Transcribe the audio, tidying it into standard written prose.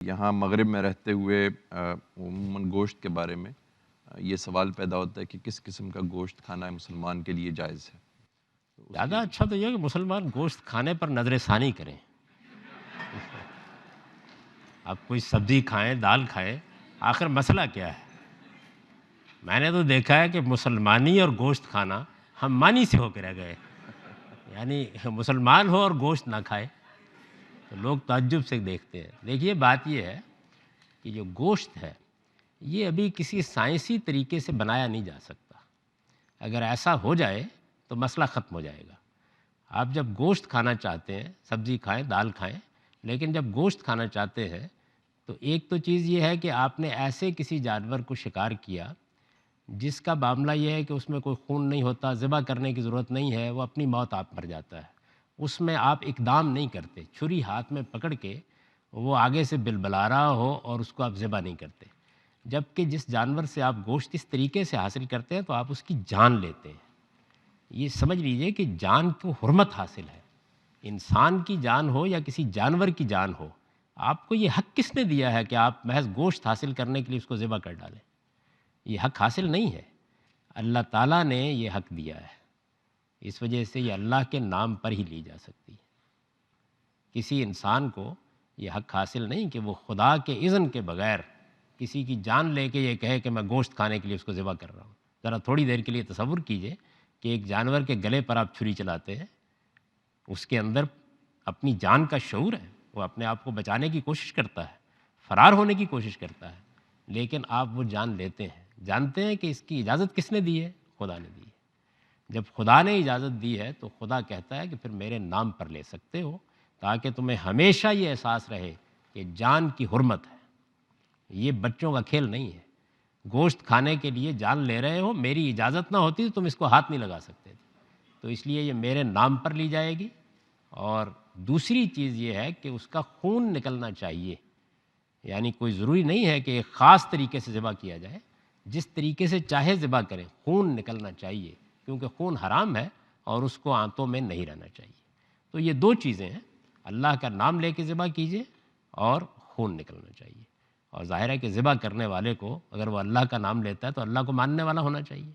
یہاں مغرب میں رہتے ہوئے عموماً گوشت کے بارے میں یہ سوال پیدا ہوتا ہے کہ کس قسم کا گوشت کھانا مسلمان کے لیے جائز ہے؟ زیادہ اچھا تو یہ ہے کہ مسلمان گوشت کھانے پر نظر ثانی کریں. آپ کوئی سبزی کھائیں، دال کھائیں، آخر مسئلہ کیا ہے؟ میں نے تو دیکھا ہے کہ مسلمانی اور گوشت کھانا ہم مانی سے ہو کے رہ گئے. یعنی مسلمان ہو اور گوشت نہ کھائے تو لوگ تعجب سے دیکھتے ہیں. دیکھیے بات یہ ہے کہ جو گوشت ہے یہ ابھی کسی سائنسی طریقے سے بنایا نہیں جا سکتا. اگر ایسا ہو جائے تو مسئلہ ختم ہو جائے گا. آپ جب گوشت کھانا چاہتے ہیں، سبزی کھائیں، دال کھائیں، لیکن جب گوشت کھانا چاہتے ہیں تو ایک تو چیز یہ ہے کہ آپ نے ایسے کسی جانور کو شکار کیا جس کا معاملہ یہ ہے کہ اس میں کوئی خون نہیں ہوتا، ذبح کرنے کی ضرورت نہیں ہے، وہ اپنی موت آپ مر جاتا ہے. اس میں آپ اقدام نہیں کرتے، چھری ہاتھ میں پکڑ کے وہ آگے سے بلبلا رہا ہو اور اس کو آپ ذبح نہیں کرتے. جبکہ جس جانور سے آپ گوشت اس طریقے سے حاصل کرتے ہیں تو آپ اس کی جان لیتے ہیں. یہ سمجھ لیجئے کہ جان کو حرمت حاصل ہے. انسان کی جان ہو یا کسی جانور کی جان ہو، آپ کو یہ حق کس نے دیا ہے کہ آپ محض گوشت حاصل کرنے کے لیے اس کو ذبح کر ڈالیں؟ یہ حق حاصل نہیں ہے. اللہ تعالیٰ نے یہ حق دیا ہے. اس وجہ سے یہ اللہ کے نام پر ہی لی جا سکتی ہے. کسی انسان کو یہ حق حاصل نہیں کہ وہ خدا کے اذن کے بغیر کسی کی جان لے کے یہ کہے کہ میں گوشت کھانے کے لیے اس کو ذبح کر رہا ہوں. ذرا تھوڑی دیر کے لیے تصور کیجئے کہ ایک جانور کے گلے پر آپ چھری چلاتے ہیں، اس کے اندر اپنی جان کا شعور ہے، وہ اپنے آپ کو بچانے کی کوشش کرتا ہے، فرار ہونے کی کوشش کرتا ہے، لیکن آپ وہ جان لیتے ہیں. جانتے ہیں کہ اس کی اجازت کس نے دی ہے؟ خدا نے دی ہے. جب خدا نے اجازت دی ہے تو خدا کہتا ہے کہ پھر میرے نام پر لے سکتے ہو، تاکہ تمہیں ہمیشہ یہ احساس رہے کہ جان کی حرمت ہے. یہ بچوں کا کھیل نہیں ہے. گوشت کھانے کے لیے جان لے رہے ہو، میری اجازت نہ ہوتی تو تم اس کو ہاتھ نہیں لگا سکتے تھے. تو اس لیے یہ میرے نام پر لی جائے گی. اور دوسری چیز یہ ہے کہ اس کا خون نکلنا چاہیے. یعنی کوئی ضروری نہیں ہے کہ ایک خاص طریقے سے ذبح کیا جائے، جس طریقے سے چاہے ذبح کریں، خون نکلنا چاہیے، کیونکہ خون حرام ہے اور اس کو آنتوں میں نہیں رہنا چاہیے. تو یہ دو چیزیں ہیں، اللہ کا نام لے کے ذبح کیجئے اور خون نکلنا چاہیے. اور ظاہر ہے کہ ذبح کرنے والے کو اگر وہ اللہ کا نام لیتا ہے تو اللہ کو ماننے والا ہونا چاہیے.